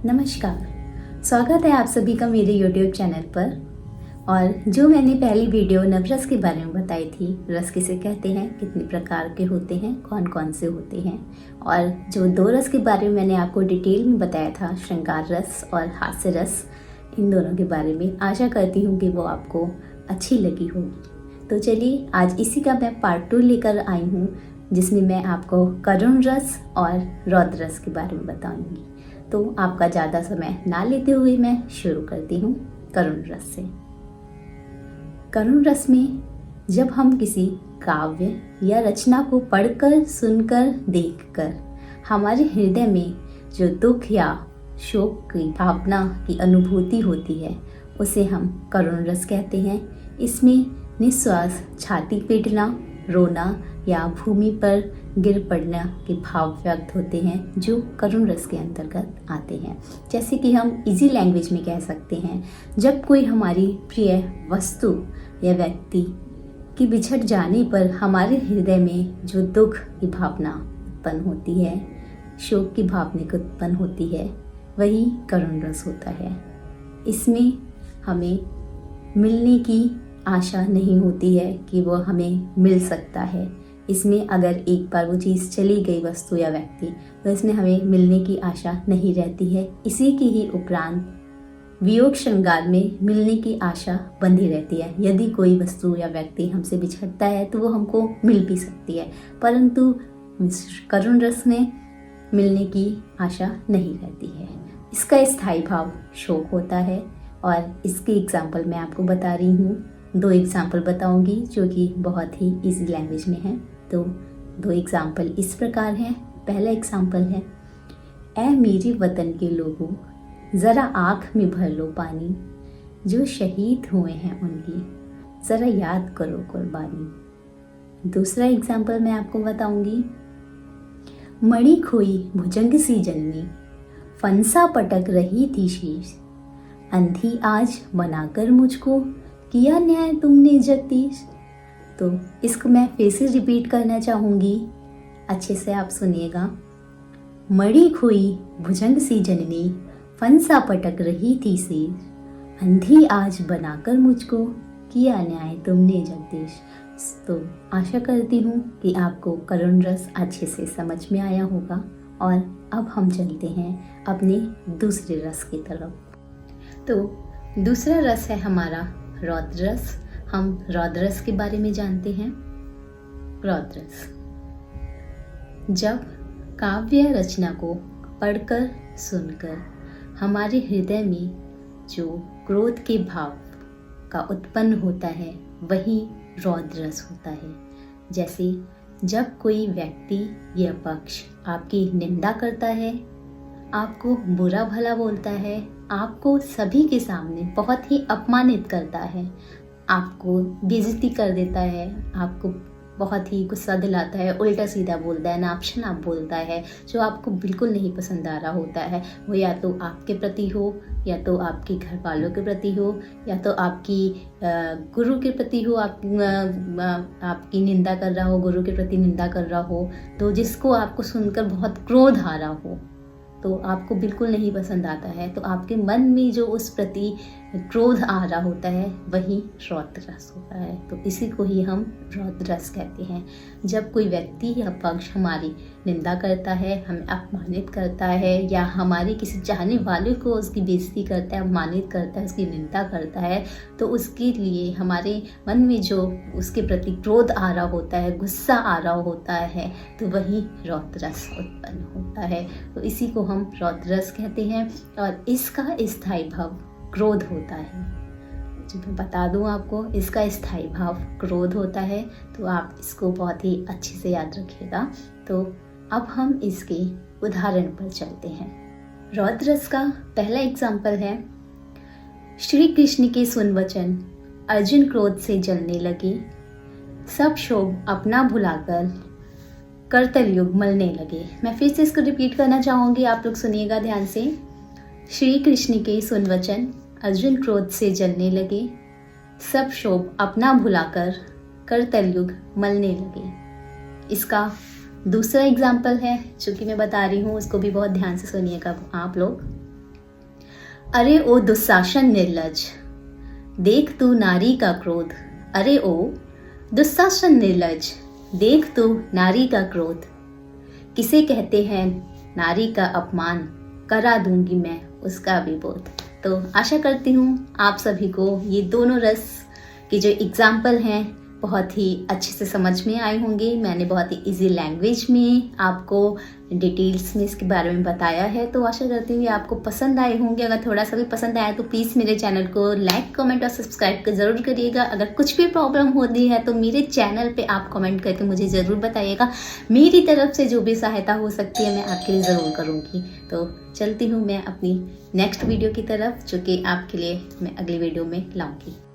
नमस्कार, स्वागत है आप सभी का मेरे YouTube चैनल पर। और जो मैंने पहली वीडियो नवरस के बारे में बताई थी, रस किसे कहते हैं, कितने प्रकार के होते हैं, कौन कौन से होते हैं, और जो 2 रस के बारे में मैंने आपको डिटेल में बताया था, श्रृंगार रस और हास्य रस, इन दोनों के बारे में आशा करती हूँ कि वो आपको अच्छी लगी होगी। तो चलिए आज इसी का मैं पार्ट 2 लेकर आई हूँ, जिसमें मैं आपको करुण रस और रौद्र रस के बारे में बताऊंगी। तो आपका ज़्यादा समय ना लेते हुए मैं शुरू करती हूँ करुण रस से। करुण रस में जब हम किसी काव्य या रचना को पढ़कर, सुनकर, देखकर हमारे हृदय में जो दुख या शोक की भावना की अनुभूति होती है, उसे हम करुण रस कहते हैं। इसमें निश्वास, छाती पीटना, रोना या भूमि पर गिर पड़ना के भाव व्यक्त होते हैं, जो करुण रस के अंतर्गत आते हैं। जैसे कि हम इजी लैंग्वेज में कह सकते हैं, जब कोई हमारी प्रिय वस्तु या व्यक्ति की बिछड़ जाने पर हमारे हृदय में जो दुख की भावना उत्पन्न होती है, शोक की भावना उत्पन्न होती है, वही करुण रस होता है। इसमें हमें मिलने की आशा नहीं होती है कि वो हमें मिल सकता है। इसमें अगर एक बार वो चीज़ चली गई, वस्तु या व्यक्ति, तो इसमें हमें मिलने की आशा नहीं रहती है। इसी के ही उपरांत वियोग श्रृंगार में मिलने की आशा बंधी रहती है। यदि कोई वस्तु या व्यक्ति हमसे बिछड़ता है तो वो हमको मिल भी सकती है, परंतु करुण रस में मिलने की आशा नहीं रहती है। इसका स्थायी भाव शोक होता है। और इसके एग्जाम्पल मैं आपको बता रही हूँ, 2 एग्जाम्पल बताऊंगी जो कि बहुत ही इजी लैंग्वेज में है। तो 2 एग्जाम्पल इस प्रकार हैं। पहला एग्जाम्पल है, ऐ मेरे वतन के लोगों, ज़रा आँख में भर लो पानी, जो शहीद हुए हैं उनकी ज़रा याद करो कुर्बानी। दूसरा एग्जाम्पल मैं आपको बताऊंगी, मणि खोई भुजंग सी जननी, फंसा पटक रही थी शीश, अंधी आज बनाकर मुझको किया न्याय तुमने जगदीश। तो इसको मैं फिर से रिपीट करना चाहूँगी, अच्छे से आप सुनिएगा। मणि खोई भुजंग सी जननी, फंसा पटक रही थी शीश, अंधी आज बनाकर मुझको किया न्याय तुमने जगदीश। तो आशा करती हूँ कि आपको करुण रस अच्छे से समझ में आया होगा। और अब हम चलते हैं अपने दूसरे रस की तरफ। तो दूसरा रस है हमारा रौद्र रस। हम रौद्र रस के बारे में जानते हैं। रौद्र रस, जब काव्य रचना को पढ़कर, सुनकर हमारे हृदय में जो क्रोध के भाव का उत्पन्न होता है, वही रौद्र रस होता है। जैसे जब कोई व्यक्ति या पक्ष आपकी निंदा करता है, आपको बुरा भला बोलता है, आपको सभी के सामने बहुत ही अपमानित करता है, आपको बेइज्जती कर देता है, आपको बहुत ही गुस्सा दिलाता है, उल्टा सीधा बोलता है, नाप शनाप बोलता है, जो आपको बिल्कुल नहीं पसंद आ रहा होता है। वो या तो आपके प्रति हो, या तो आपके घर वालों के प्रति हो, या तो आपकी गुरु के प्रति हो, आपकी निंदा कर रहा हो, गुरु के प्रति निंदा कर रहा हो, तो जिसको आपको सुनकर बहुत क्रोध आ रहा हो, तो आपको बिल्कुल नहीं पसंद आता है, तो आपके मन में जो उस प्रति क्रोध आ रहा होता है, वही रौद्र रस होता है। तो इसी को ही हम रौद्र रस कहते हैं। जब कोई व्यक्ति या पक्ष हमारी निंदा करता है, हमें अपमानित करता है, या हमारे किसी चाहने वाले को उसकी बेइज्जती करता है, अपमानित करता है, उसकी निंदा करता है, तो उसके लिए हमारे मन में जो उसके प्रति क्रोध आ रहा होता है, गुस्सा आ रहा होता है, तो वही रौद्र रस उत्पन्न होता है। तो इसी को हम रौद्र रस कहते हैं। और इसका स्थायी भाव क्रोध होता है। जो मैं बता दूं आपको, इसका स्थायी भाव क्रोध होता है। तो आप इसको बहुत ही अच्छे से याद रखिएगा। तो अब हम इसके उदाहरण पर चलते हैं। रौद्र रस का पहला एग्जाम्पल है, श्री कृष्ण के सुन वचन, अर्जुन क्रोध से जलने लगे, सब शोभ अपना भुलाकर करतल युग मलने लगे। मैं फिर से इसको रिपीट करना चाहूँगी, आप लोग सुनिएगा ध्यान से। श्री कृष्ण के सुन वचन, अर्जुन क्रोध से जलने लगे, सब शोभ अपना भुलाकर करतल युग मलने लगे। इसका दूसरा एग्जाम्पल है जो कि मैं बता रही हूँ, उसको भी बहुत ध्यान से सुनिएगा आप लोग। अरे ओ दुशासन निर्लज, देख तू नारी का क्रोध। अरे ओ दुशासन निर्लज, देख तू नारी का क्रोध। किसे कहते हैं नारी का अपमान, करा दूंगी मैं उसका भी बोध। तो आशा करती हूँ आप सभी को ये दोनों रस के जो एग्जाम्पल हैं बहुत ही अच्छे से समझ में आए होंगे। मैंने बहुत ही इजी लैंग्वेज में आपको डिटेल्स में इसके बारे में बताया है, तो आशा करती हूँ ये आपको पसंद आए होंगे। अगर थोड़ा सा भी पसंद आया तो प्लीज़ मेरे चैनल को लाइक, कमेंट और सब्सक्राइब कर ज़रूर करिएगा। अगर कुछ भी प्रॉब्लम होती है तो मेरे चैनल पे आप कमेंट करके मुझे ज़रूर बताइएगा। मेरी तरफ से जो भी सहायता हो सकती है मैं आपके लिए ज़रूर करूँगी। तो चलती हूँ मैं अपनी नेक्स्ट वीडियो की तरफ, जो कि आपके लिए मैं अगली वीडियो में लाऊँगी।